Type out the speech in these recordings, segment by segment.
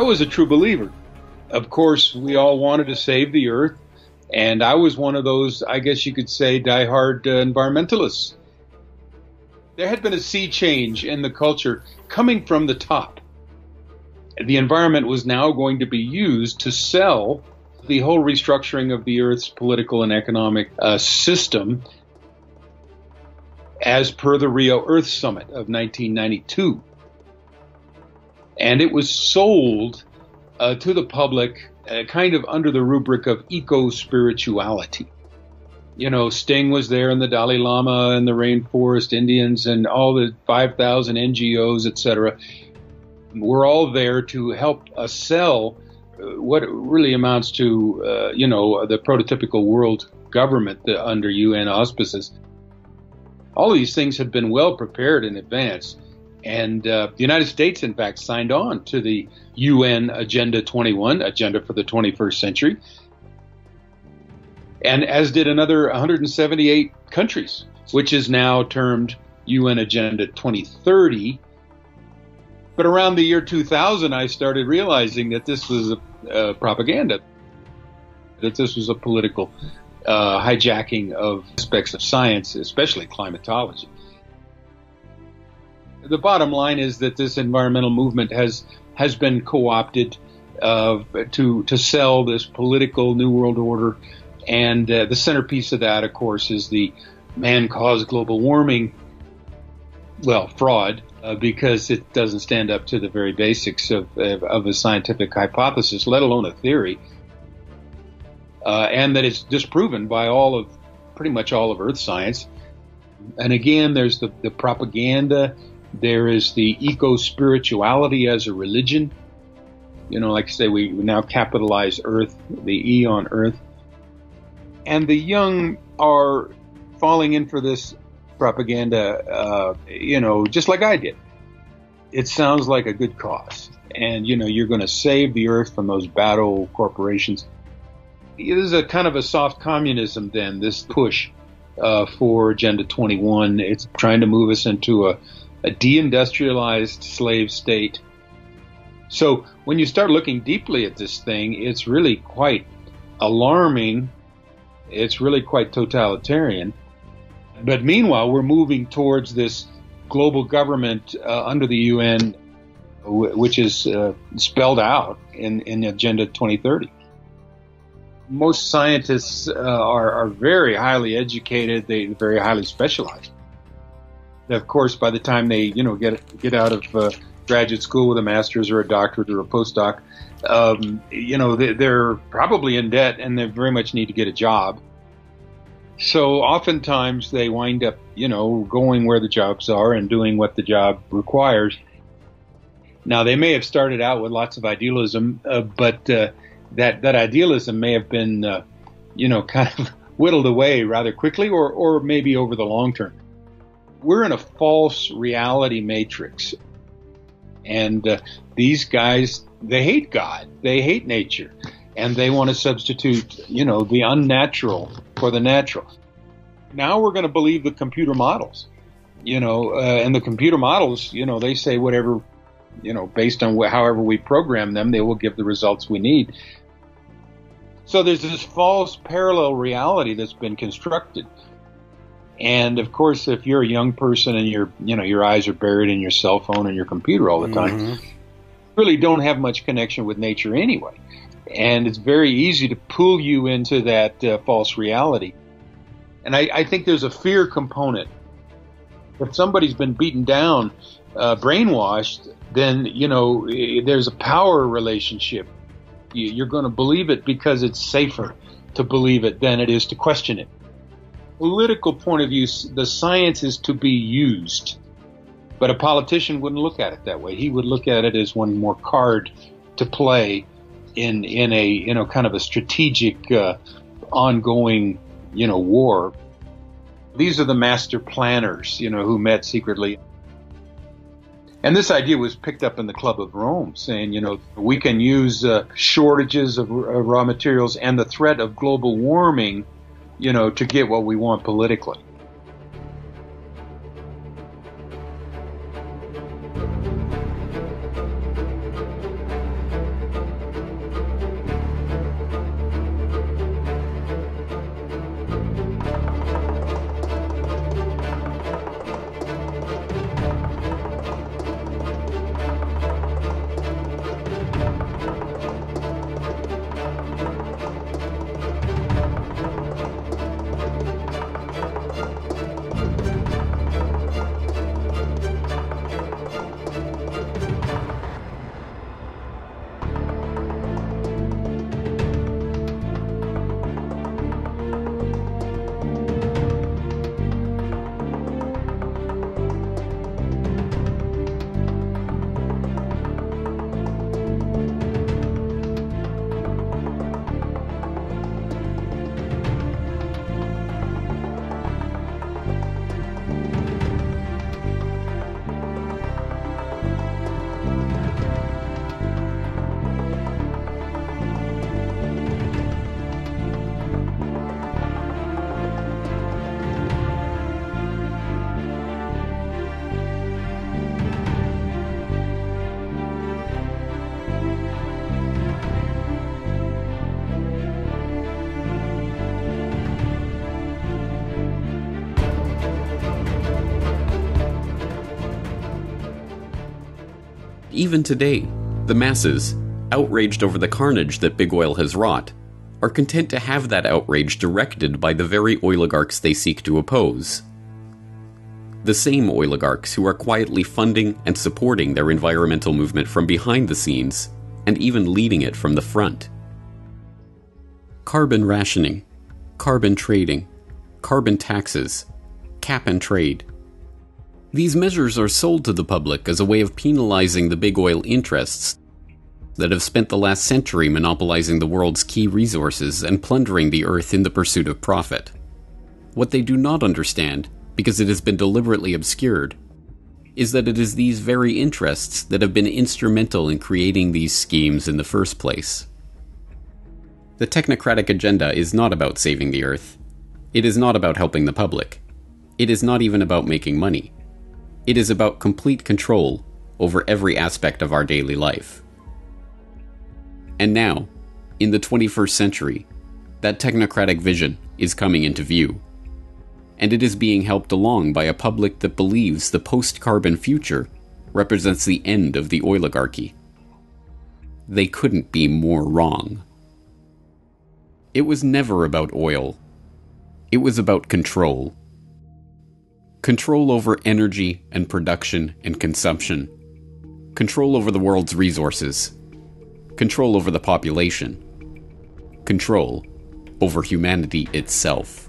I was a true believer. Of course, we all wanted to save the earth, and I was one of those, I guess you could say, diehard environmentalists. There had been a sea change in the culture coming from the top. The environment was now going to be used to sell the whole restructuring of the Earth's political and economic system as per the Rio Earth Summit of 1992. And it was sold to the public kind of under the rubric of eco-spirituality. You know, Sting was there, and the Dalai Lama and the Rainforest Indians and all the 5,000 NGOs, etc. We're all there to help us sell what really amounts to, the prototypical world government under UN auspices. All of these things had been well prepared in advance. And the United States, in fact, signed on to the UN Agenda 21, Agenda for the 21st Century, and as did another 178 countries, which is now termed UN Agenda 2030. But around the year 2000, I started realizing that this was a propaganda, that this was a political hijacking of aspects of science, especially climatology. The bottom line is that this environmental movement has been co-opted to sell this political New World Order, and the centerpiece of that, of course, is the man-caused global warming, fraud, because it doesn't stand up to the very basics of a scientific hypothesis, let alone a theory, and that it's disproven by pretty much all of Earth science. And again, there's the propaganda. There is the eco-spirituality as a religion. You know, like I say, we now capitalize Earth, the E on Earth. And the young are falling in for this propaganda, just like I did. It sounds like a good cause. And, you're going to save the Earth from those bad old corporations. It is a kind of a soft communism then, this push for Agenda 21. It's trying to move us into a deindustrialized slave state. So when you start looking deeply at this thing, it's really quite alarming. It's really quite totalitarian. But meanwhile, we're moving towards this global government under the UN, which is spelled out in Agenda 2030. Most scientists are very highly educated. They're very highly specialized. Of course, by the time they, get out of graduate school with a master's or a doctorate or a postdoc, they're probably in debt and they very much need to get a job. So oftentimes they wind up, going where the jobs are and doing what the job requires. Now, they may have started out with lots of idealism, but that idealism may have been, kind of whittled away rather quickly or maybe over the long term. We're in a false reality matrix. And these guys, they hate God. They hate nature. And they want to substitute, the unnatural for the natural. Now we're going to believe the computer models, and the computer models, they say whatever, based on however we program them, they will give the results we need. So there's this false parallel reality that's been constructed. And of course, if you're a young person and your eyes are buried in your cell phone and your computer all the time, you really don't have much connection with nature anyway. And it's very easy to pull you into that false reality. And I think there's a fear component. If somebody's been beaten down, brainwashed, then, there's a power relationship. You're going to believe it because it's safer to believe it than it is to question it. Political point of view, the science is to be used, but a politician wouldn't look at it that way. He would look at it as one more card to play in a kind of a strategic ongoing war. These are the master planners who met secretly, and this idea was picked up in the Club of Rome, saying we can use shortages of raw materials and the threat of global warming to get what we want politically. Even today, the masses, outraged over the carnage that big oil has wrought, are content to have that outrage directed by the very oligarchs they seek to oppose. The same oligarchs who are quietly funding and supporting their environmental movement from behind the scenes, and even leading it from the front. Carbon rationing, carbon trading, carbon taxes, cap and trade. These measures are sold to the public as a way of penalizing the big oil interests that have spent the last century monopolizing the world's key resources and plundering the earth in the pursuit of profit. What they do not understand, because it has been deliberately obscured, is that it is these very interests that have been instrumental in creating these schemes in the first place. The technocratic agenda is not about saving the earth. It is not about helping the public. It is not even about making money. It is about complete control over every aspect of our daily life. And now, in the 21st century, that technocratic vision is coming into view. And it is being helped along by a public that believes the post-carbon future represents the end of the oligarchy. They couldn't be more wrong. It was never about oil. It was about control. Control over energy and production and consumption. Control over the world's resources. Control over the population. Control over humanity itself.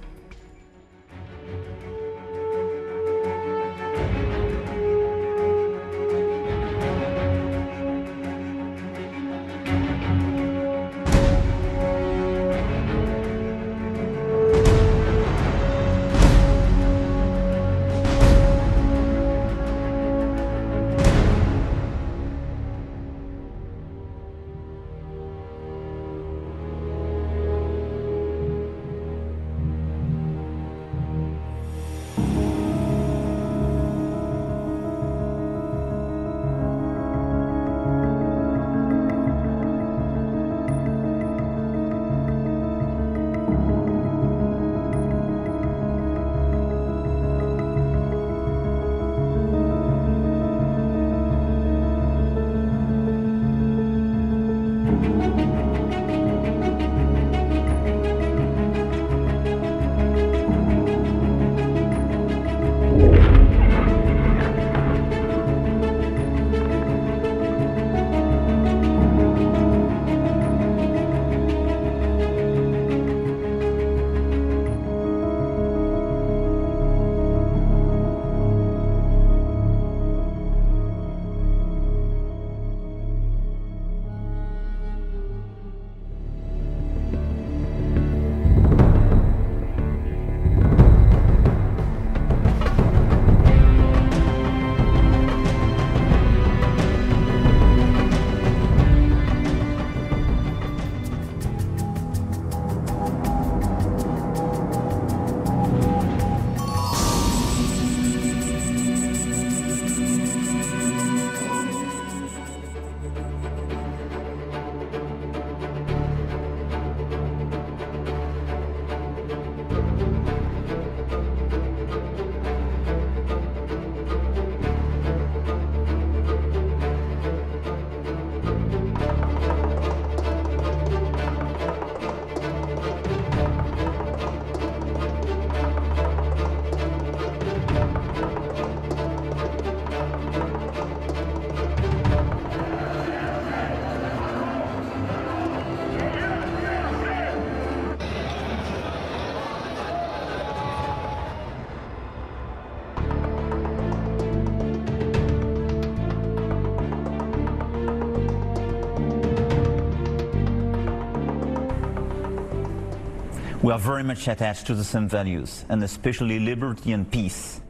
We are very much attached to the same values, and especially liberty and peace.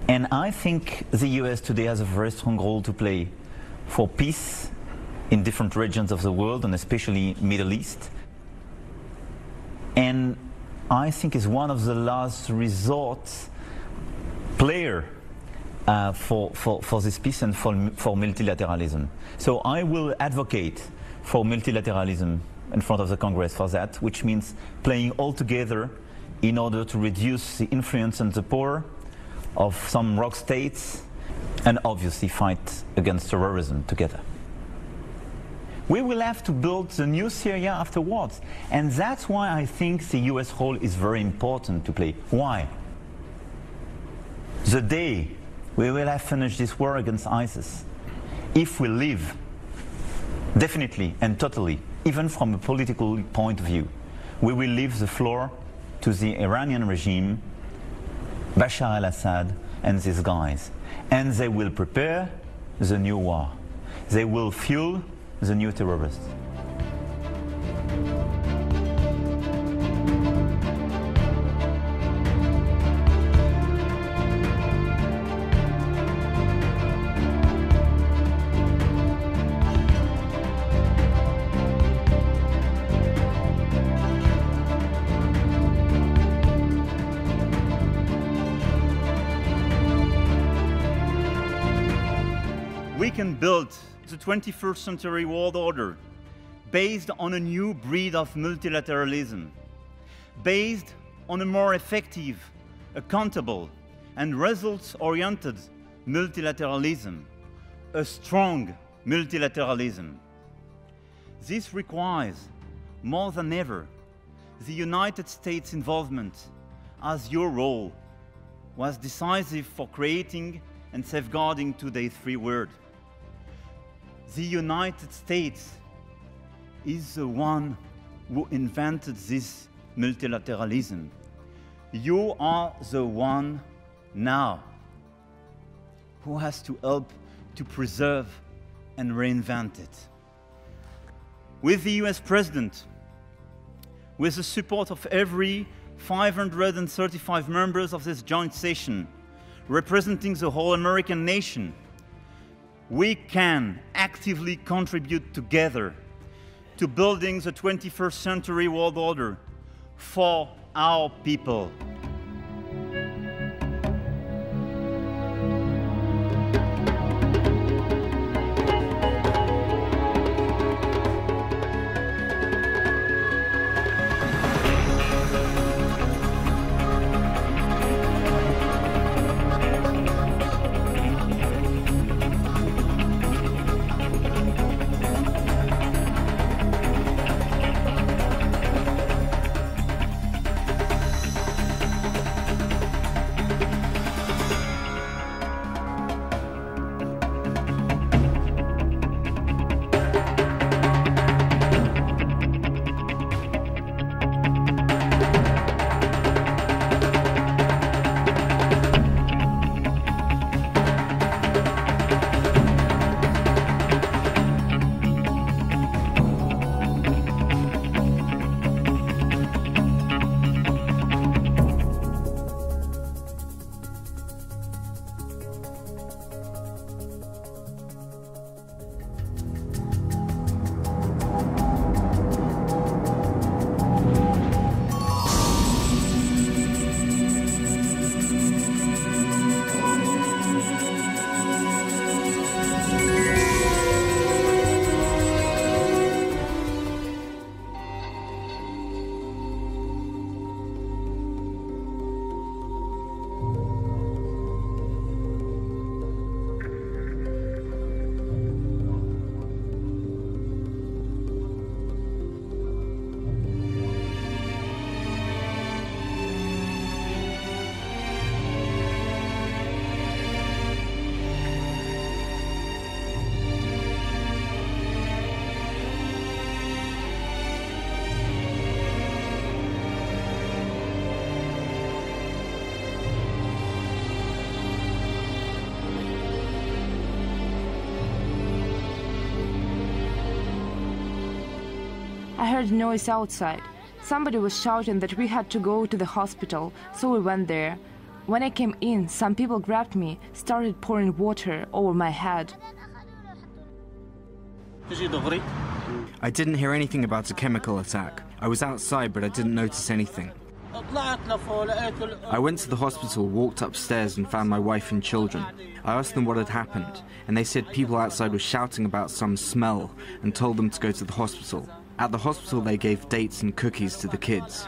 And I think the US today has a very strong role to play for peace in different regions of the world, and especially Middle East. And I think is one of the last resort player for this peace and for multilateralism. So I will advocate for multilateralism in front of the Congress for that, which means playing all together in order to reduce the influence and the power of some rogue states and obviously fight against terrorism together. We will have to build the new Syria afterwards, and that's why I think the US role is very important to play. Why? The day we will have finished this war against ISIS, if we live, definitely and totally, even from a political point of view, we will leave the floor to the Iranian regime, Bashar al-Assad and these guys. And they will prepare the new war. They will fuel the new terrorists. We can build the 21st century world order based on a new breed of multilateralism, based on a more effective, accountable, and results-oriented multilateralism, a strong multilateralism. This requires, more than ever, the United States' involvement, as your role was decisive for creating and safeguarding today's free world. The United States is the one who invented this multilateralism. You are the one now who has to help to preserve and reinvent it. With the US President, with the support of every 535 members of this joint session, representing the whole American nation, we can actively contribute together to building the 21st century world order for our people. I heard a noise outside. Somebody was shouting that we had to go to the hospital, so we went there. When I came in, some people grabbed me, started pouring water over my head. I didn't hear anything about a chemical attack. I was outside, but I didn't notice anything. I went to the hospital, walked upstairs and found my wife and children. I asked them what had happened, and they said people outside were shouting about some smell and told them to go to the hospital. At the hospital, they gave dates and cookies to the kids.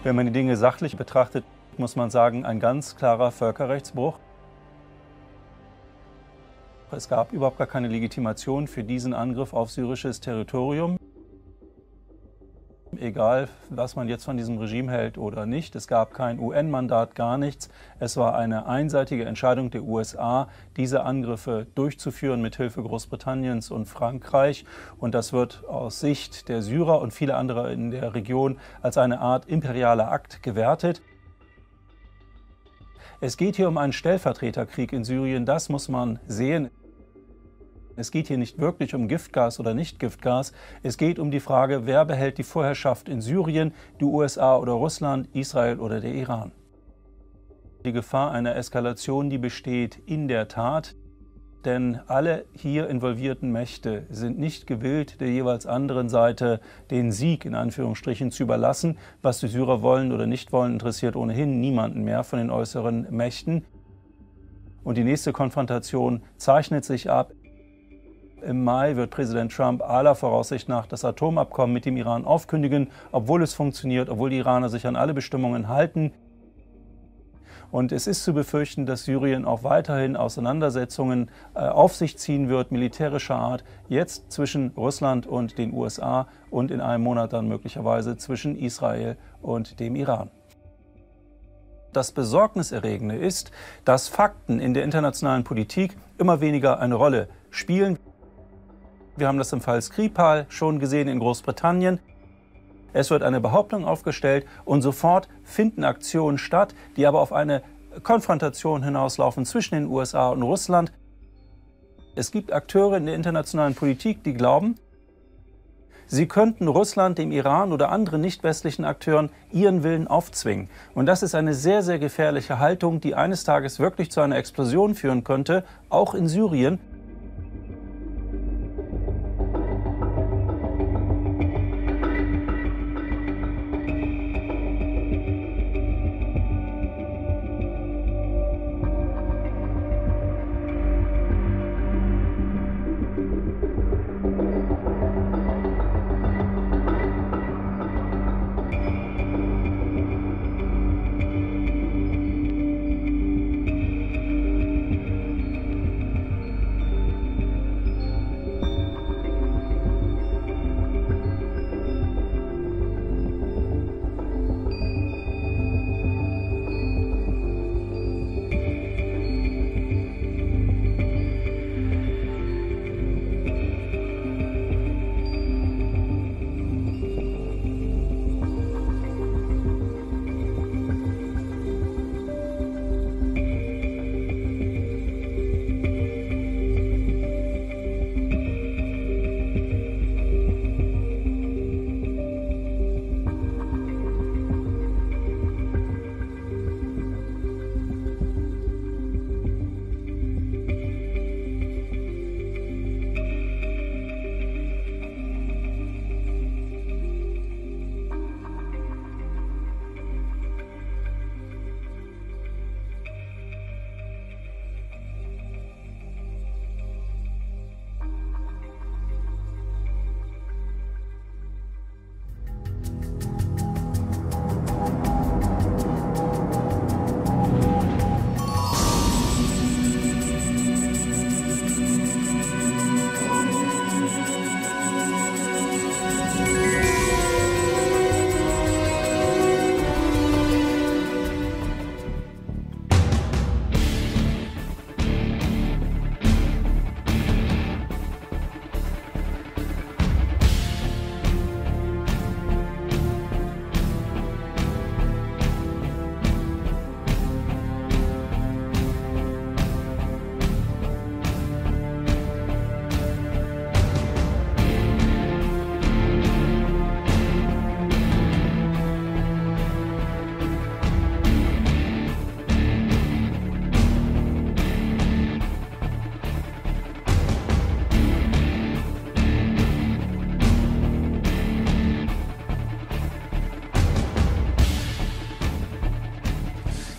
Wenn man die Dinge sachlich betrachtet, muss man sagen, ein ganz klarer Völkerrechtsbruch. Es gab überhaupt gar keine Legitimation für diesen Angriff auf syrisches Territorium. Egal, was man jetzt von diesem Regime hält oder nicht, es gab kein UN-Mandat, gar nichts. Es war eine einseitige Entscheidung der USA, diese Angriffe durchzuführen mit Hilfe Großbritanniens und Frankreich. Und das wird aus Sicht der Syrer und vieler anderer in der Region als eine Art imperialer Akt gewertet. Es geht hier um einen Stellvertreterkrieg in Syrien, das muss man sehen. Es geht hier nicht wirklich um Giftgas oder nicht Giftgas. Es geht um die Frage, wer behält die Vorherrschaft in Syrien, die USA oder Russland, Israel oder der Iran. Die Gefahr einer Eskalation, die besteht in der Tat, denn alle hier involvierten Mächte sind nicht gewillt, der jeweils anderen Seite den Sieg in Anführungsstrichen zu überlassen. Was die Syrer wollen oder nicht wollen, interessiert ohnehin niemanden mehr von den äußeren Mächten. Und die nächste Konfrontation zeichnet sich ab. Im Mai wird Präsident Trump aller Voraussicht nach das Atomabkommen mit dem Iran aufkündigen, obwohl es funktioniert, obwohl die Iraner sich an alle Bestimmungen halten. Und es ist zu befürchten, dass Syrien auch weiterhin Auseinandersetzungen auf sich ziehen wird, militärischer Art, jetzt zwischen Russland und den USA und in einem Monat dann möglicherweise zwischen Israel und dem Iran. Das Besorgniserregende ist, dass Fakten in der internationalen Politik immer weniger eine Rolle spielen. Wir haben das im Fall Skripal schon gesehen in Großbritannien. Es wird eine Behauptung aufgestellt und sofort finden Aktionen statt, die aber auf eine Konfrontation hinauslaufen zwischen den USA und Russland. Es gibt Akteure in der internationalen Politik, die glauben, sie könnten Russland, dem Iran oder anderen nicht-westlichen Akteuren ihren Willen aufzwingen. Und das ist eine sehr, sehr gefährliche Haltung, die eines Tages wirklich zu einer Explosion führen könnte, auch in Syrien.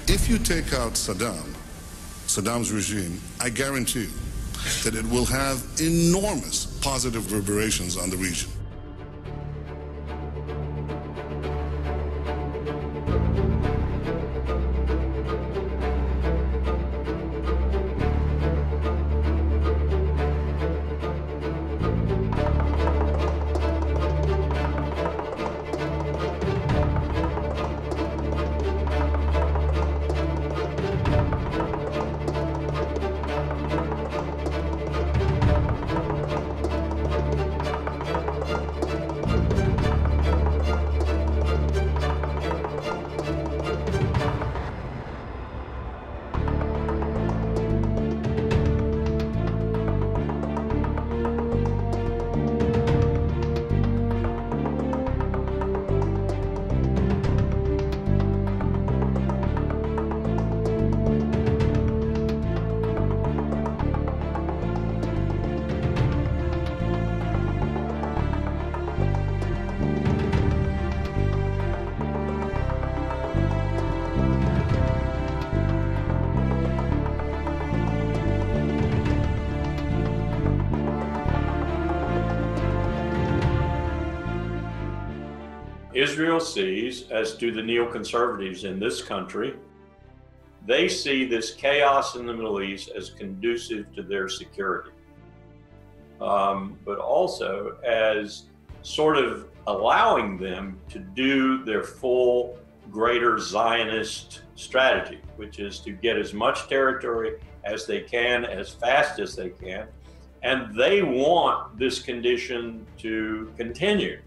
If you take out Saddam's regime, I guarantee that it will have enormous positive reverberations on the region. Israel sees, as do the neoconservatives in this country, they see this chaos in the Middle East as conducive to their security, but also as sort of allowing them to do their full greater Zionist strategy, which is to get as much territory as they can, as fast as they can. And they want this condition to continue.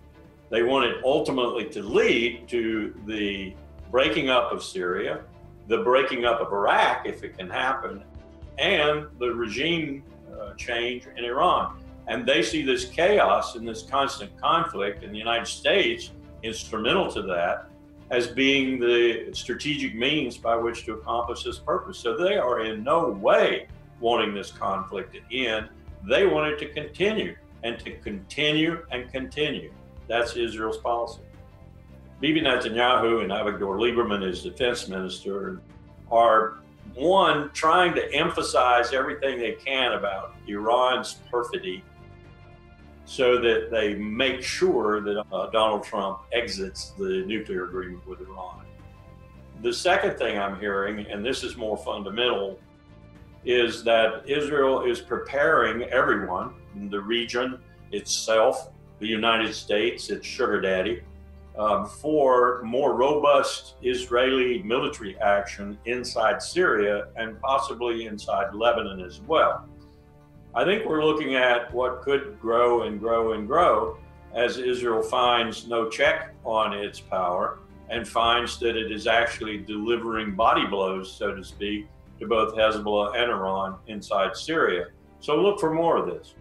They want it ultimately to lead to the breaking up of Syria, the breaking up of Iraq, if it can happen, and the regime change in Iran. And they see this chaos and this constant conflict in the United States, instrumental to that, as being the strategic means by which to accomplish this purpose. So they are in no way wanting this conflict to end. They want it to continue and to continue and continue. That's Israel's policy. Bibi Netanyahu and Avigdor Lieberman, his defense minister, are, one, trying to emphasize everything they can about Iran's perfidy so that they make sure that Donald Trump exits the nuclear agreement with Iran. The second thing I'm hearing, and this is more fundamental, is that Israel is preparing everyone in the region, itself, the United States, its sugar daddy, for more robust Israeli military action inside Syria and possibly inside Lebanon as well. I think we're looking at what could grow and grow and grow as Israel finds no check on its power and finds that it is actually delivering body blows, so to speak, to both Hezbollah and Iran inside Syria. So look for more of this.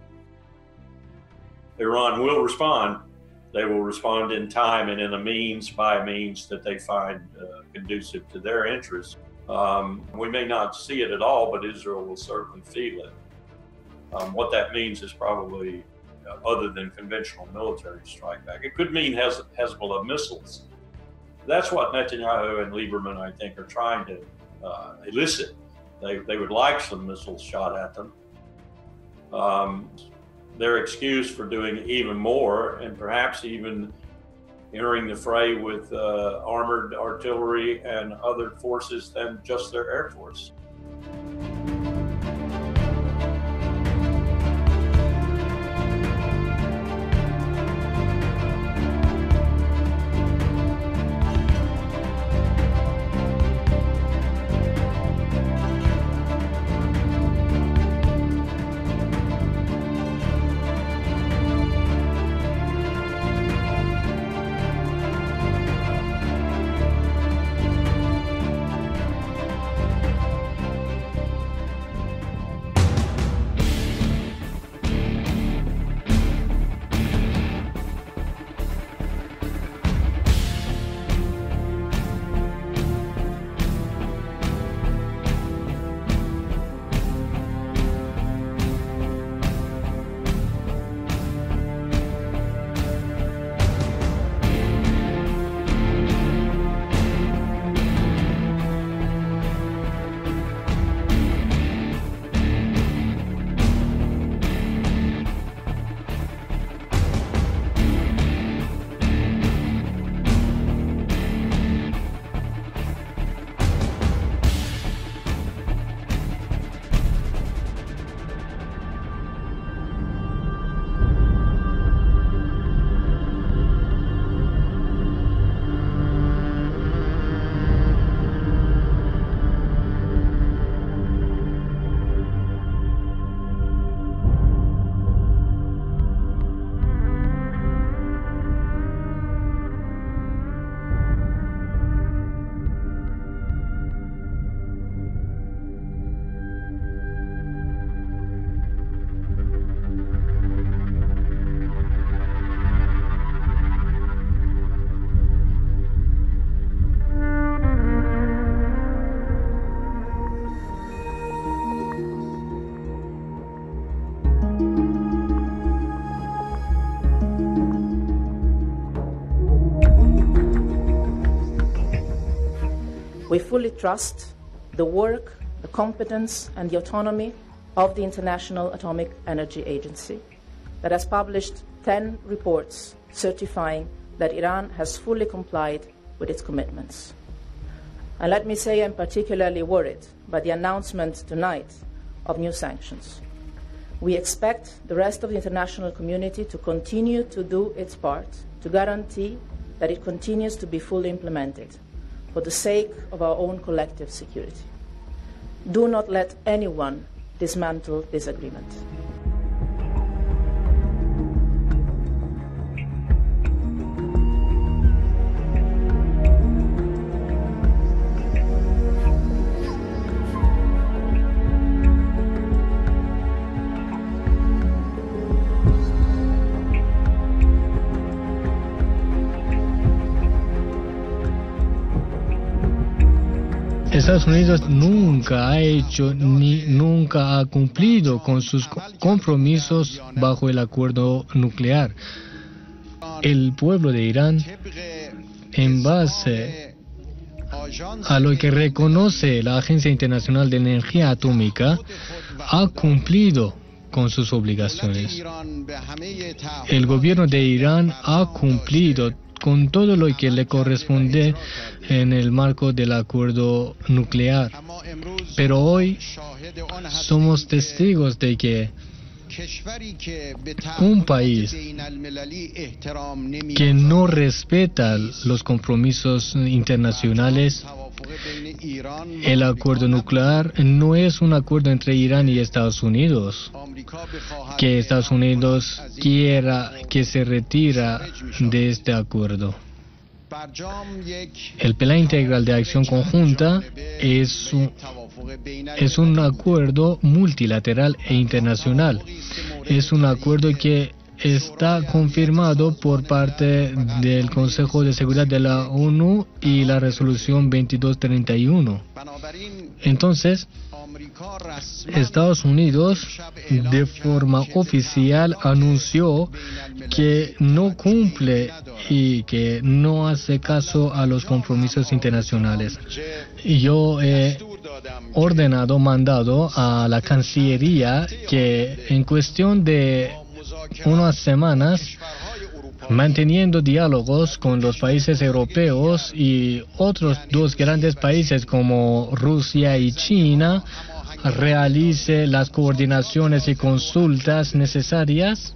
Iran will respond. They will respond in time and in a means by means that they find conducive to their interests. We may not see it at all, but Israel will certainly feel it. What that means is probably other than conventional military strike back. It could mean Hezbollah missiles. That's what Netanyahu and Lieberman, I think, are trying to elicit. They would like some missiles shot at them. Their excuse for doing even more and perhaps even entering the fray with armored artillery and other forces than just their air force. We fully trust the work, the competence, and the autonomy of the International Atomic Energy Agency that has published 10 reports certifying that Iran has fully complied with its commitments. And let me say I'm particularly worried by the announcement tonight of new sanctions. We expect the rest of the international community to continue to do its part to guarantee that it continues to be fully implemented for the sake of our own collective security. Do not let anyone dismantle this agreement. Estados Unidos nunca ha cumplido con sus compromisos bajo el acuerdo nuclear. El pueblo de Irán, en base a lo que reconoce la Agencia Internacional de Energía Atómica, ha cumplido con sus obligaciones. El gobierno de Irán ha cumplido con todo lo que le corresponde en el marco del acuerdo nuclear. Pero hoy somos testigos de que un país que no respeta los compromisos internacionales, el acuerdo nuclear no es un acuerdo entre Irán y Estados Unidos, que Estados Unidos quiera que se retira de este acuerdo. El Plan Integral de Acción Conjunta es un acuerdo multilateral e internacional. Es un acuerdo que está confirmado por parte del Consejo de Seguridad de la ONU y la resolución 2231. Entonces, Estados Unidos de forma oficial anunció que no cumple y que no hace caso a los compromisos internacionales. Yo he mandado a la Cancillería que en cuestión de unas semanas, manteniendo diálogos con los países europeos y otros dos grandes países como Rusia y China, realice las coordinaciones y consultas necesarias.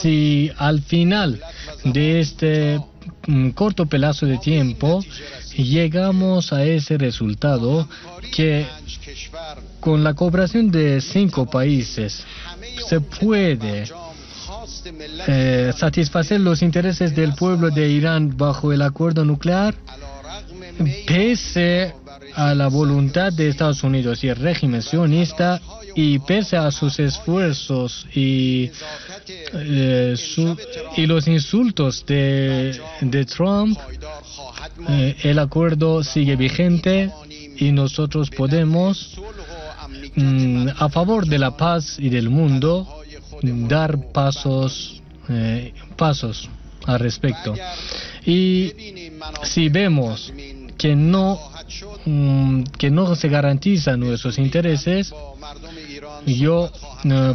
Si al final de este corto plazo de tiempo llegamos a ese resultado, que con la cooperación de 5 países se puede satisfacer los intereses del pueblo de Irán bajo el acuerdo nuclear, pese a la voluntad de Estados Unidos y el régimen sionista, y pese a sus esfuerzos y los insultos de Trump, el acuerdo sigue vigente y nosotros podemos, a favor de la paz y del mundo, dar pasos al respecto. Y si vemos que no se garantizan nuestros intereses, yo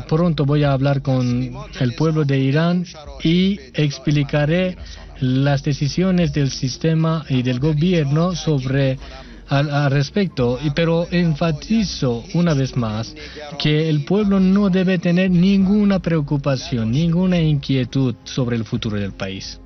pronto voy a hablar con el pueblo de Irán y explicaré las decisiones del sistema y del gobierno al respecto, pero enfatizo una vez más que el pueblo no debe tener ninguna preocupación, ninguna inquietud sobre el futuro del país.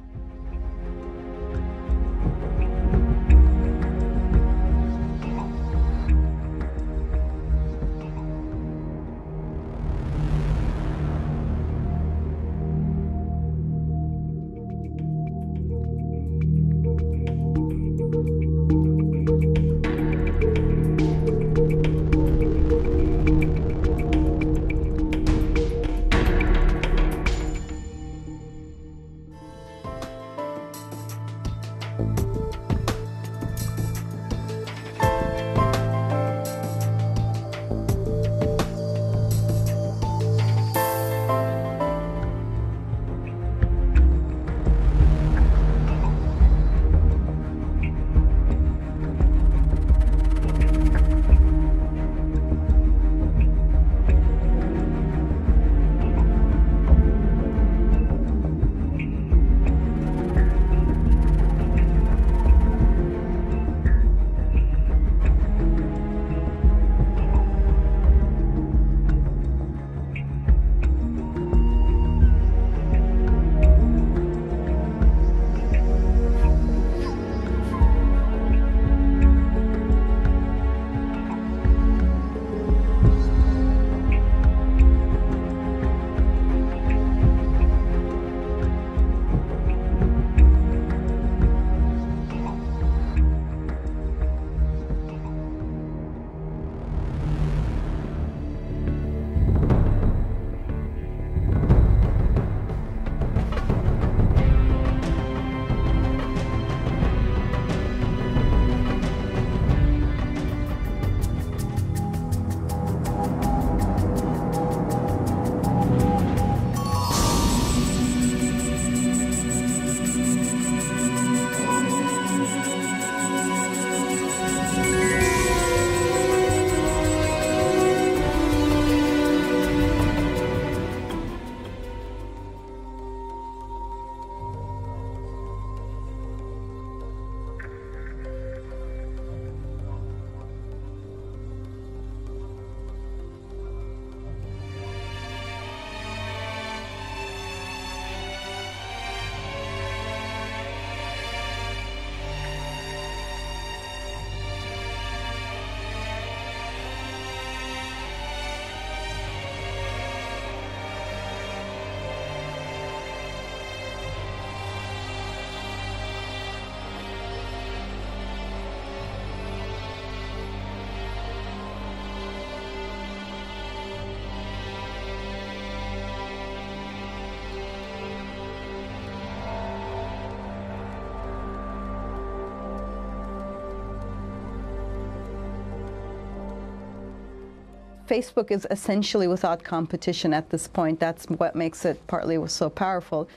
Facebook is essentially without competition at this point. That's what makes it partly so powerful.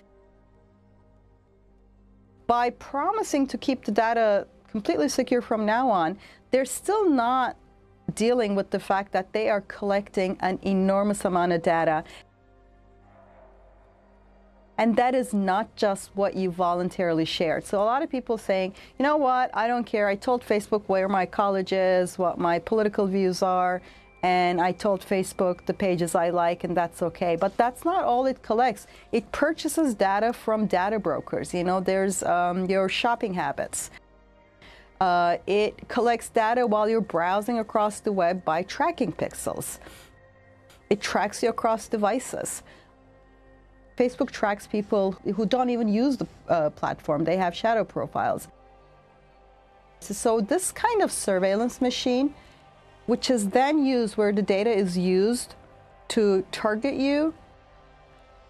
By promising to keep the data completely secure from now on, they're still not dealing with the fact that they are collecting an enormous amount of data. And that is not just what you voluntarily shared. So a lot of people saying, you know what, I don't care. I told Facebook where my college is, what my political views are, and I told Facebook the pages I like, and that's okay. But that's not all it collects. It purchases data from data brokers. You know, there's your shopping habits. It collects data while you're browsing across the web by tracking pixels. It tracks you across devices. Facebook tracks people who don't even use the platform. They have shadow profiles. So this kind of surveillance machine, which is then used where the data is used to target you,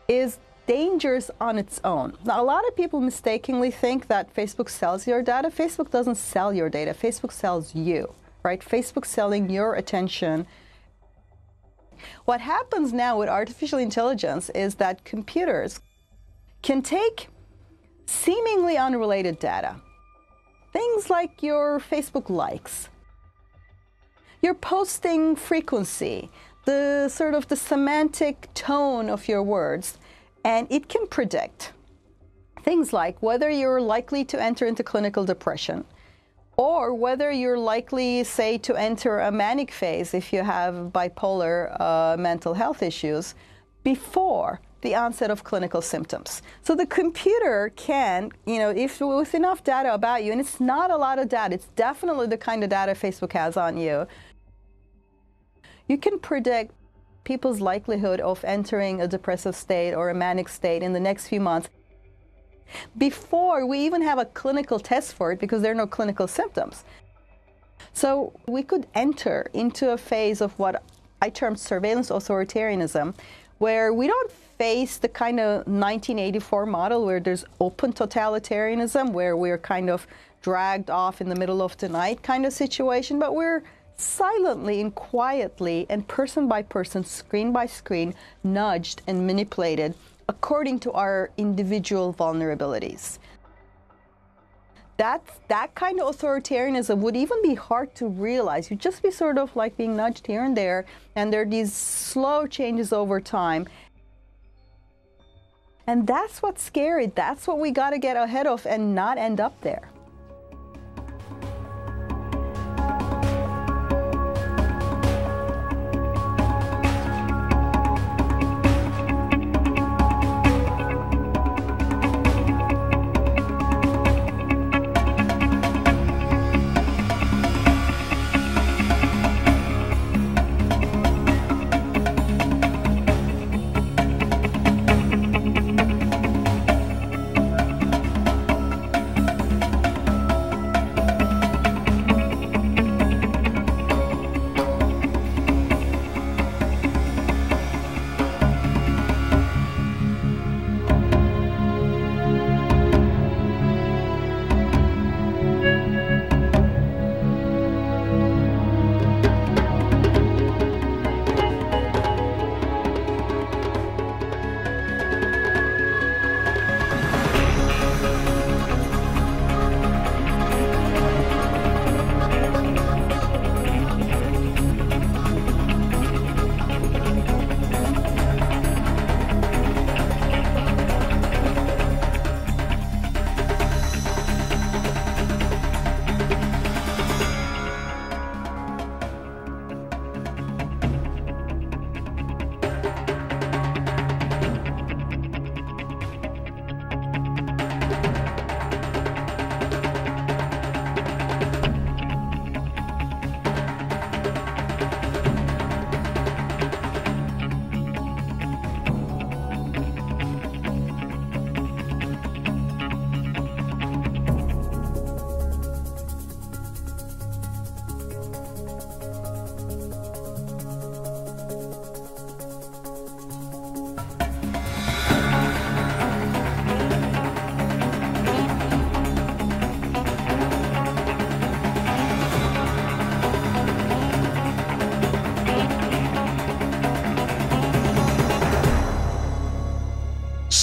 is dangerous on its own. Now, a lot of people mistakenly think that Facebook sells your data. Facebook doesn't sell your data. Facebook sells you, right? Facebook's selling your attention. What happens now with artificial intelligence is that computers can take seemingly unrelated data, things like your Facebook likes, your posting frequency, the sort of the semantic tone of your words, and it can predict things like whether you're likely to enter into clinical depression, or whether you're likely, say, to enter a manic phase if you have bipolar mental health issues before the onset of clinical symptoms. So the computer can, you know, if with enough data about you, and it's not a lot of data, it's definitely the kind of data Facebook has on you, you can predict people's likelihood of entering a depressive state or a manic state in the next few months before we even have a clinical test for it, because there are no clinical symptoms. So we could enter into a phase of what I term surveillance authoritarianism, where we don't face the kind of 1984 model where there's open totalitarianism, where we're kind of dragged off in the middle of the night kind of situation, but we're silently and quietly and person by person, screen by screen, nudged and manipulated according to our individual vulnerabilities. That kind of authoritarianism would even be hard to realize. You'd just be sort of like being nudged here and there are these slow changes over time. And that's what's scary. That's what we got to get ahead of and not end up there.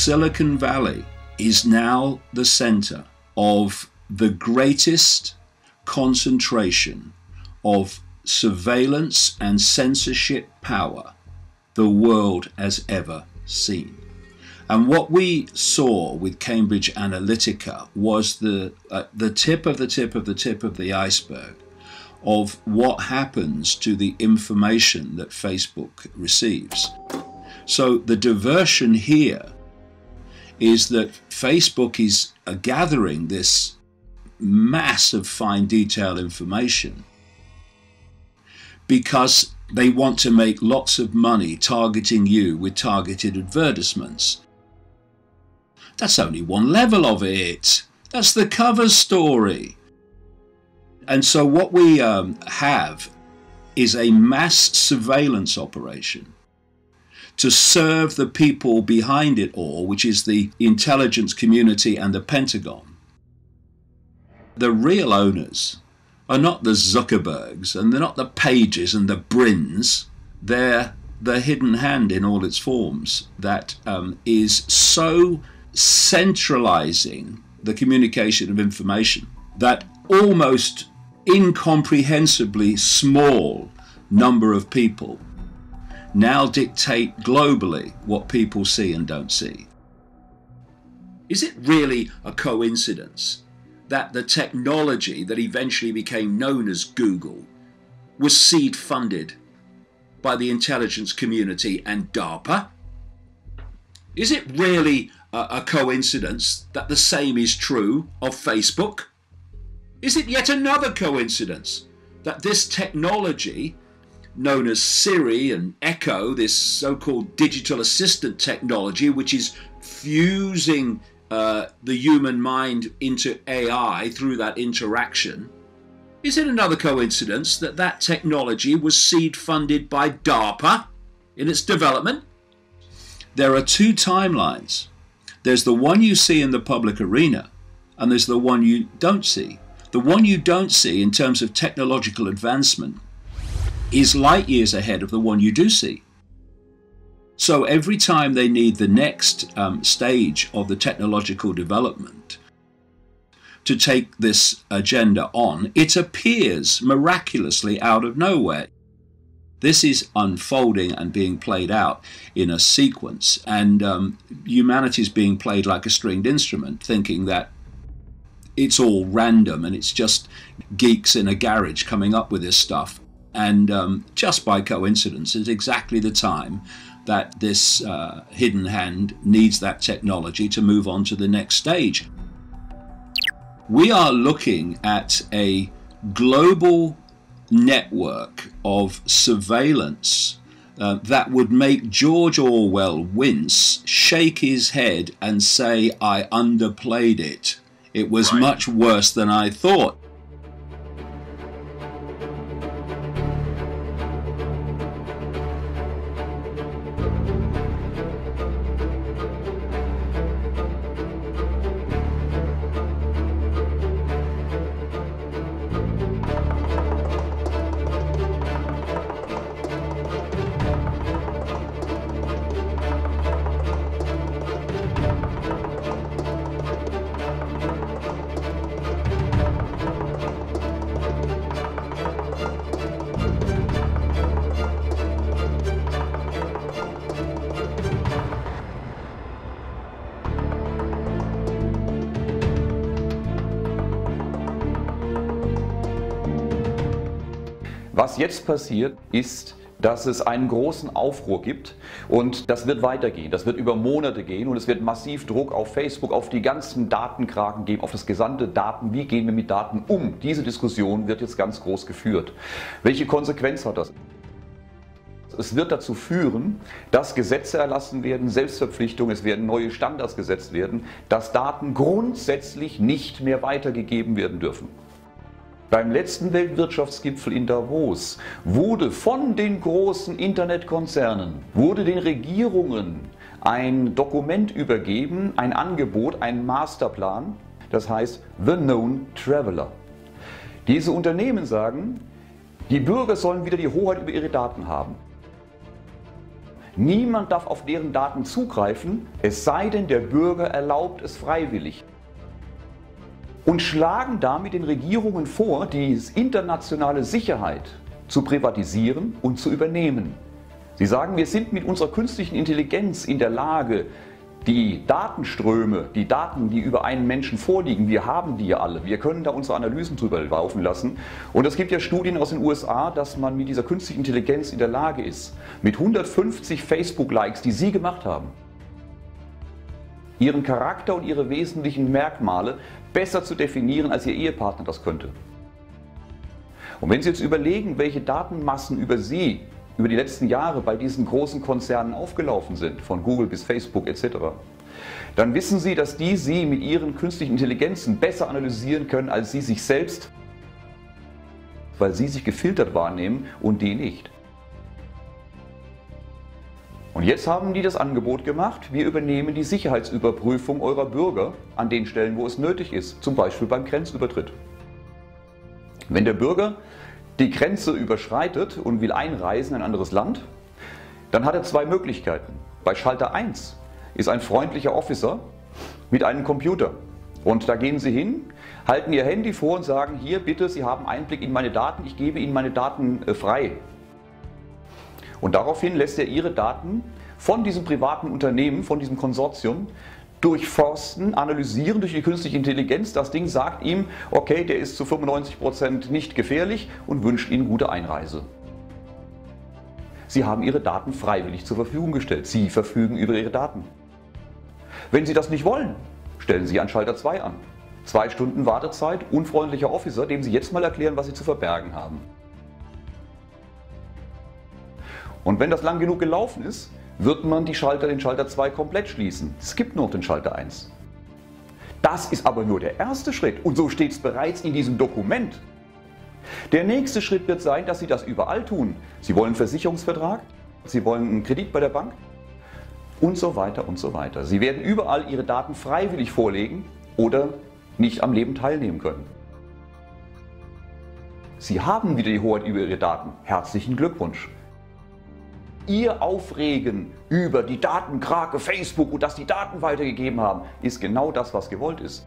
Silicon Valley is now the center of the greatest concentration of surveillance and censorship power the world has ever seen. And what we saw with Cambridge Analytica was the tip of the tip of the tip of the iceberg of what happens to the information that Facebook receives. So the diversion here is that Facebook is gathering this mass of fine detail information because they want to make lots of money targeting you with targeted advertisements. That's only one level of it. That's the cover story. And so what we have is a mass surveillance operation to serve the people behind it all, which is the intelligence community and the Pentagon. The real owners are not the Zuckerbergs, and they're not the Pages and the Brins. They're the hidden hand in all its forms that is so centralizing the communication of information that almost incomprehensibly small number of people now dictate globally what people see and don't see. Is it really a coincidence that the technology that eventually became known as Google was seed funded by the intelligence community and DARPA? Is it really a coincidence that the same is true of Facebook? Is it yet another coincidence that this technology, known as Siri and Echo, this so-called digital assistant technology, which is fusing the human mind into AI through that interaction, is it another coincidence that that technology was seed funded by DARPA in its development? There are two timelines. There's the one you see in the public arena, and there's the one you don't see. The one you don't see in terms of technological advancement is light years ahead of the one you do see. So every time they need the next stage of the technological development to take this agenda on, it appears miraculously out of nowhere. This is unfolding and being played out in a sequence, and humanity is being played like a stringed instrument, thinking that it's all random and it's just geeks in a garage coming up with this stuff. And just by coincidence, it's exactly the time that this hidden hand needs that technology to move on to the next stage. We are looking at a global network of surveillance that would make George Orwell wince, shake his head and say, "I underplayed it. It was much worse than I thought." Was jetzt passiert, ist, dass es einen großen Aufruhr gibt und das wird weitergehen. Das wird über Monate gehen und es wird massiv Druck auf Facebook, auf die ganzen Datenkraken geben, auf das gesamte Daten. Wie gehen wir mit Daten um? Diese Diskussion wird jetzt ganz groß geführt. Welche Konsequenz hat das? Es wird dazu führen, dass Gesetze erlassen werden, Selbstverpflichtungen, es werden neue Standards gesetzt werden, dass Daten grundsätzlich nicht mehr weitergegeben werden dürfen. Beim letzten Weltwirtschaftsgipfel in Davos wurde von den großen Internetkonzernen, wurde den Regierungen ein Dokument übergeben, ein Angebot, ein Masterplan, das heißt The Known Traveler. Diese Unternehmen sagen, die Bürger sollen wieder die Hoheit über ihre Daten haben. Niemand darf auf deren Daten zugreifen, es sei denn, der Bürger erlaubt es freiwillig. Und schlagen damit den Regierungen vor, die internationale Sicherheit zu privatisieren und zu übernehmen. Sie sagen, wir sind mit unserer künstlichen Intelligenz in der Lage, die Datenströme, die Daten, die über einen Menschen vorliegen, wir haben die ja alle. Wir können da unsere Analysen drüber laufen lassen. Und es gibt ja Studien aus den USA, dass man mit dieser künstlichen Intelligenz in der Lage ist, mit 150 Facebook-Likes, die Sie gemacht haben, Ihren Charakter und Ihre wesentlichen Merkmale besser zu definieren, als Ihr Ehepartner das könnte. Und wenn Sie jetzt überlegen, welche Datenmassen über Sie über die letzten Jahre bei diesen großen Konzernen aufgelaufen sind, von Google bis Facebook etc., dann wissen Sie, dass die Sie mit Ihren künstlichen Intelligenzen besser analysieren können als Sie sich selbst, weil Sie sich gefiltert wahrnehmen und die nicht. Und jetzt haben die das Angebot gemacht, wir übernehmen die Sicherheitsüberprüfung eurer Bürger an den Stellen, wo es nötig ist, zum Beispiel beim Grenzübertritt. Wenn der Bürger die Grenze überschreitet und will einreisen in ein anderes Land, dann hat er zwei Möglichkeiten. Bei Schalter 1 ist ein freundlicher Officer mit einem Computer. Und da gehen Sie hin, halten Ihr Handy vor und sagen, hier bitte, Sie haben Einblick in meine Daten, ich gebe Ihnen meine Daten frei. Und daraufhin lässt er Ihre Daten von diesem privaten Unternehmen, von diesem Konsortium, durchforsten, analysieren durch die künstliche Intelligenz. Das Ding sagt ihm, okay, der ist zu 95% nicht gefährlich und wünscht Ihnen gute Einreise. Sie haben Ihre Daten freiwillig zur Verfügung gestellt. Sie verfügen über Ihre Daten. Wenn Sie das nicht wollen, stellen Sie an Schalter 2 an. 2 Stunden Wartezeit, unfreundlicher Officer, dem Sie jetzt mal erklären, was Sie zu verbergen haben. Und wenn das lang genug gelaufen ist, wird man den Schalter 2 komplett schließen. Es gibt noch den Schalter 1. Das ist aber nur der erste Schritt und so steht es bereits in diesem Dokument. Der nächste Schritt wird sein, dass Sie das überall tun. Sie wollen einen Versicherungsvertrag, Sie wollen einen Kredit bei der Bank und so weiter und so weiter. Sie werden überall Ihre Daten freiwillig vorlegen oder nicht am Leben teilnehmen können. Sie haben wieder die Hoheit über Ihre Daten. Herzlichen Glückwunsch. Ihr Aufregen über die Datenkrake Facebook und dass die Daten weitergegeben haben, ist genau das, was gewollt ist.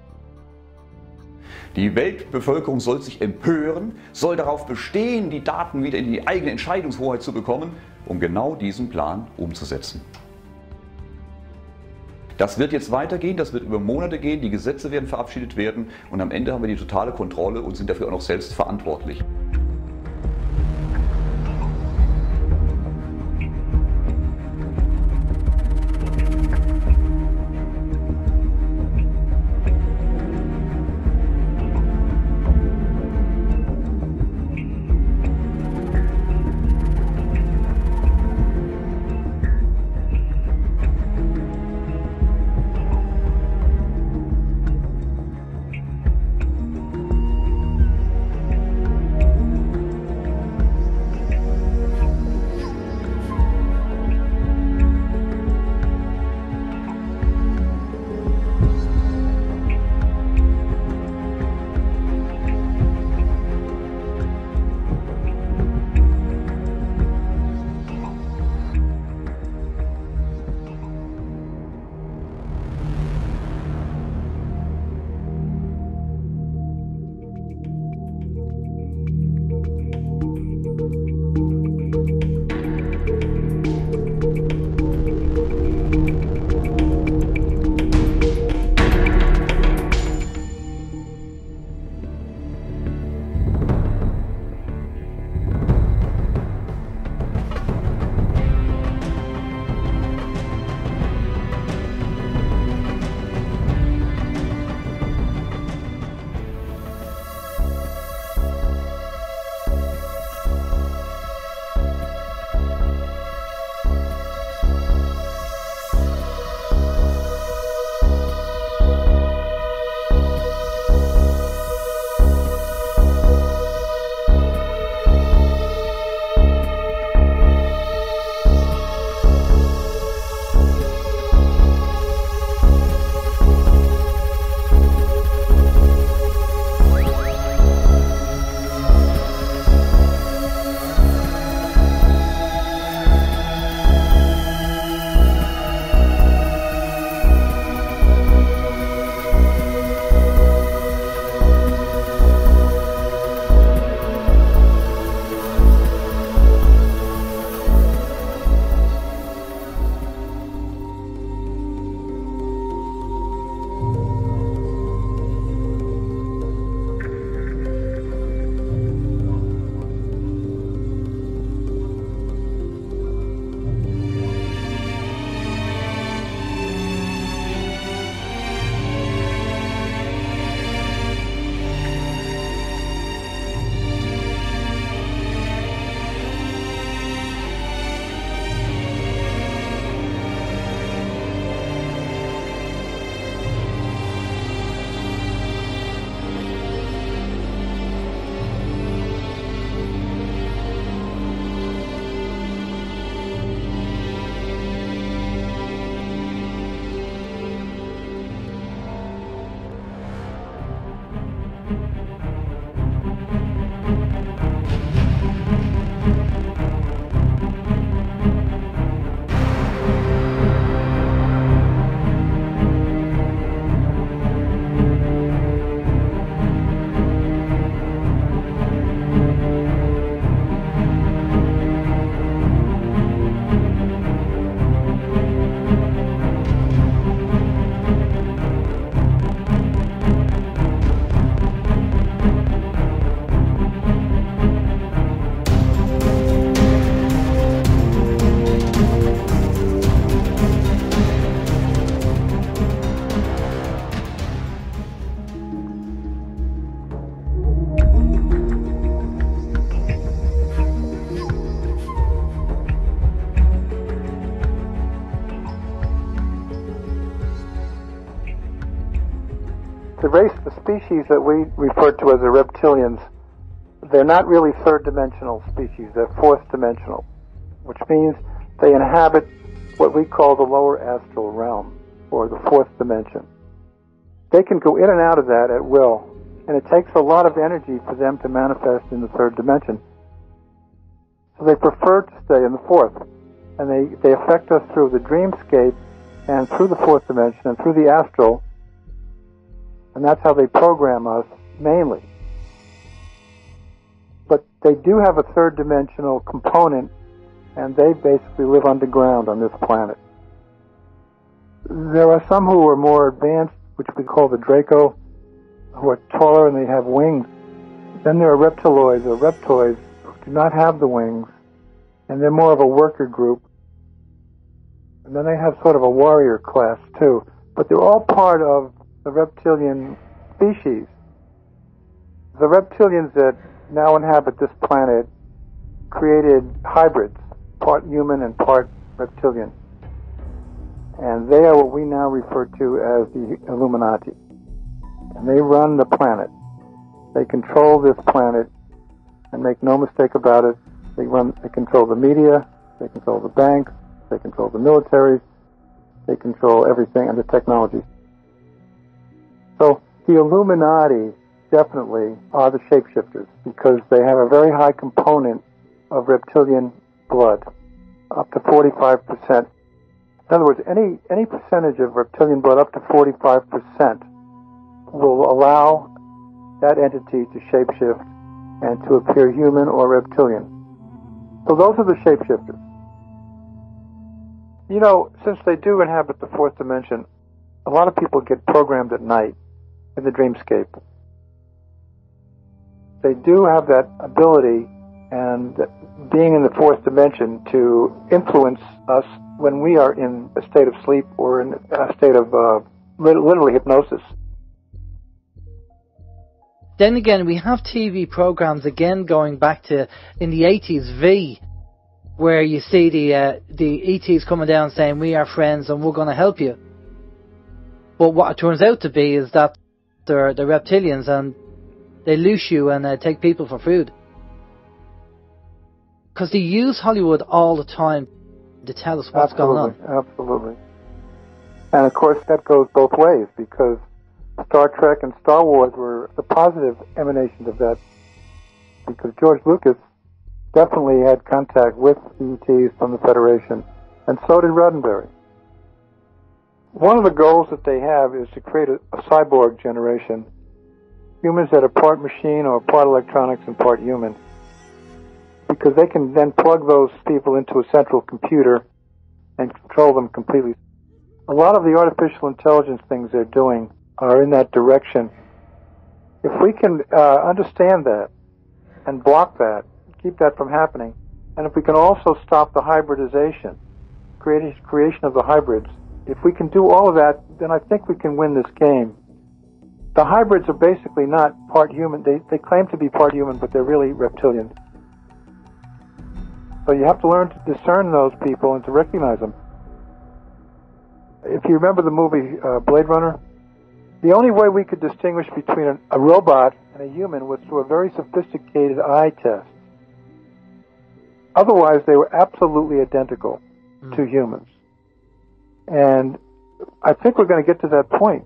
Die Weltbevölkerung soll sich empören, soll darauf bestehen, die Daten wieder in die eigene Entscheidungshoheit zu bekommen, um genau diesen Plan umzusetzen. Das wird jetzt weitergehen, das wird über Monate gehen, die Gesetze werden verabschiedet werden und am Ende haben wir die totale Kontrolle und sind dafür auch noch selbst verantwortlich. The species that we refer to as the reptilians, they're not really third-dimensional species. They're fourth-dimensional, which means they inhabit what we call the lower astral realm, or the fourth dimension. They can go in and out of that at will, and it takes a lot of energy for them to manifest in the third dimension. So they prefer to stay in the fourth, and they affect us through the dreamscape and through the fourth dimension and through the astral, and that's how they program us mainly. But they do have a third dimensional component, and they basically live underground on this planet. There are some who are more advanced, which we call the Draco, who are taller and they have wings. Then there are reptiloids or reptoids who do not have the wings, and they're more of a worker group. And then they have sort of a warrior class too. But they're all part of the reptilian species. The reptilians that now inhabit this planet created hybrids, part human and part reptilian. And they are what we now refer to as the Illuminati. And they run the planet. They control this planet, and make no mistake about it, they control the media, they control the banks, they control the militaries, they control everything, and the technology. So the Illuminati definitely are the shapeshifters, because they have a very high component of reptilian blood, up to 45%. In other words, any percentage of reptilian blood up to 45% will allow that entity to shapeshift and to appear human or reptilian. So those are the shapeshifters. You know, since they do inhabit the fourth dimension, a lot of people get programmed at night in the dreamscape. They do have that ability and being in the fourth dimension to influence us when we are in a state of sleep or in a state of literally hypnosis. Then again, we have TV programs again going back to in the 80s, V, where you see the ETs coming down saying we are friends and we're going to help you. But what it turns out to be is that they're reptilians and they loose you and take people for food. Because they use Hollywood all the time to tell us what's going on. Absolutely. And of course that goes both ways, because Star Trek and Star Wars were the positive emanations of that, because George Lucas definitely had contact with ETs from the Federation, and so did Roddenberry. One of the goals that they have is to create a cyborg generation, humans that are part machine or part electronics and part human, because they can then plug those people into a central computer and control them completely. A lot of the artificial intelligence things they're doing are in that direction. If we can understand that and block that, keep that from happening, and if we can also stop the hybridization, creation of the hybrids, if we can do all of that, then I think we can win this game. The hybrids are basically not part human. They claim to be part human, but they're really reptilian. So you have to learn to discern those people and to recognize them. If you remember the movie Blade Runner, the only way we could distinguish between a robot and a human was through a very sophisticated eye test. Otherwise, they were absolutely identical to humans. And I think we're going to get to that point.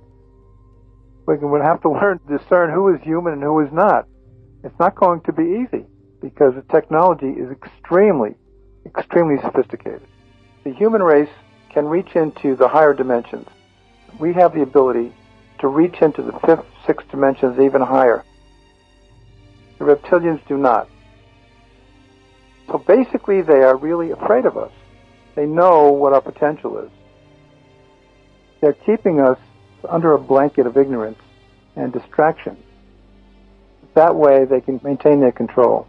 We're going to have to learn to discern who is human and who is not. It's not going to be easy, because the technology is extremely, extremely sophisticated. The human race can reach into the higher dimensions. We have the ability to reach into the fifth, sixth dimensions even higher. The reptilians do not. So basically they are really afraid of us. They know what our potential is. They're keeping us under a blanket of ignorance and distraction. That way they can maintain their control.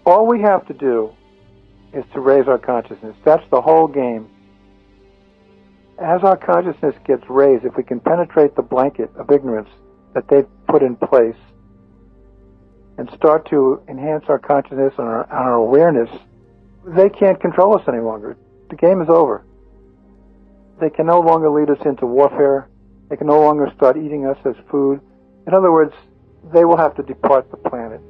All we have to do is to raise our consciousness. That's the whole game. As our consciousness gets raised, if we can penetrate the blanket of ignorance that they've put in place and start to enhance our consciousness and our awareness, they can't control us any longer. The game is over. They can no longer lead us into warfare. They can no longer start eating us as food. In other words, they will have to depart the planet.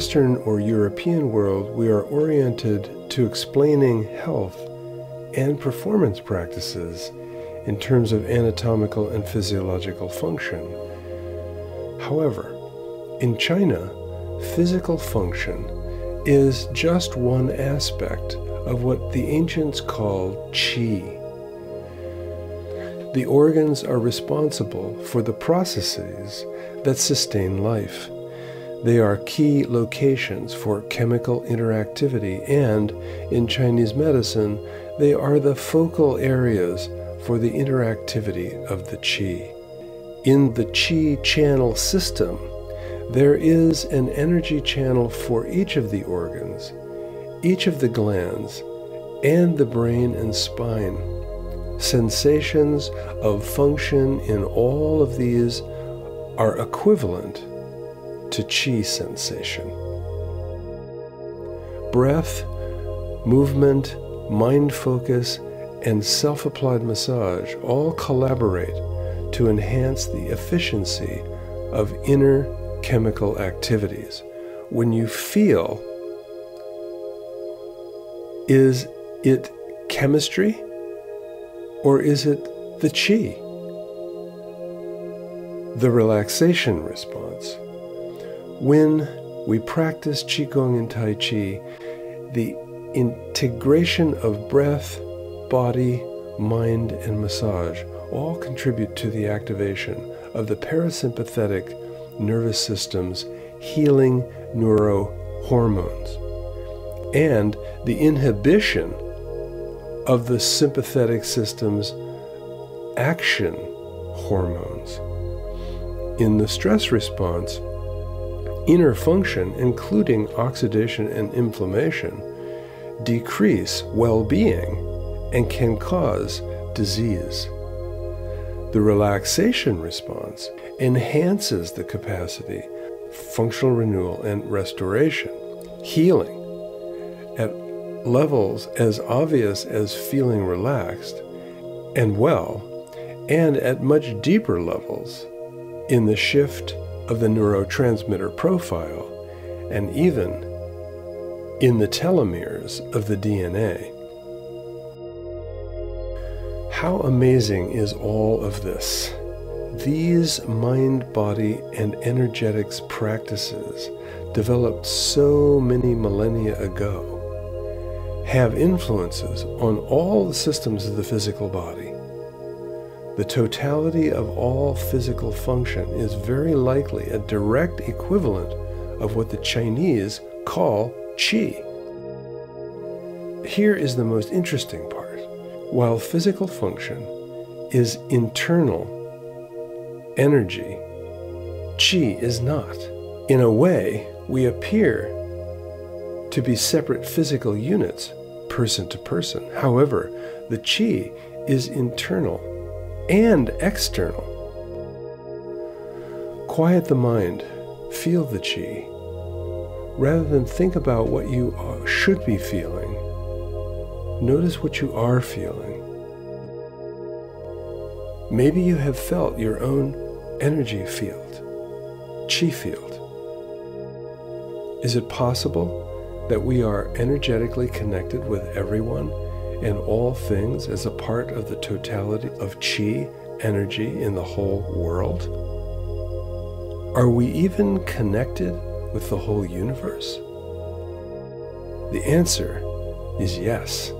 Western or European world, we are oriented to explaining health and performance practices in terms of anatomical and physiological function. However, in China, physical function is just one aspect of what the ancients called qi. The organs are responsible for the processes that sustain life. They are key locations for chemical interactivity, and in Chinese medicine, they are the focal areas for the interactivity of the qi. In the qi channel system, there is an energy channel for each of the organs, each of the glands, and the brain and spine. Sensations of function in all of these are equivalent to qi sensation. Breath, movement, mind focus, and self-applied massage all collaborate to enhance the efficiency of inner chemical activities. When you feel, is it chemistry or is it the qi? The relaxation response. When we practice Qigong and Tai Chi, the integration of breath, body, mind, and massage all contribute to the activation of the parasympathetic nervous system's healing neurohormones and the inhibition of the sympathetic system's action hormones. In the stress response, inner function, including oxidation and inflammation, decrease well-being and can cause disease. The relaxation response enhances the capacity, functional renewal and restoration, healing at levels as obvious as feeling relaxed and well, and at much deeper levels in the shift of the neurotransmitter profile, and even in the telomeres of the DNA. How amazing is all of this? These mind, body, and energetics practices, developed so many millennia ago, have influences on all the systems of the physical body. The totality of all physical function is very likely a direct equivalent of what the Chinese call qi. Here is the most interesting part. While physical function is internal energy, qi is not. In a way, we appear to be separate physical units, person to person. However, the qi is internal and external. Quiet the mind, feel the qi. Rather than think about what you should be feeling, notice what you are feeling. Maybe you have felt your own energy field, qi field. Is it possible that we are energetically connected with everyone and all things as a part of the totality of qi energy in the whole world? Are we even connected with the whole universe? The answer is yes.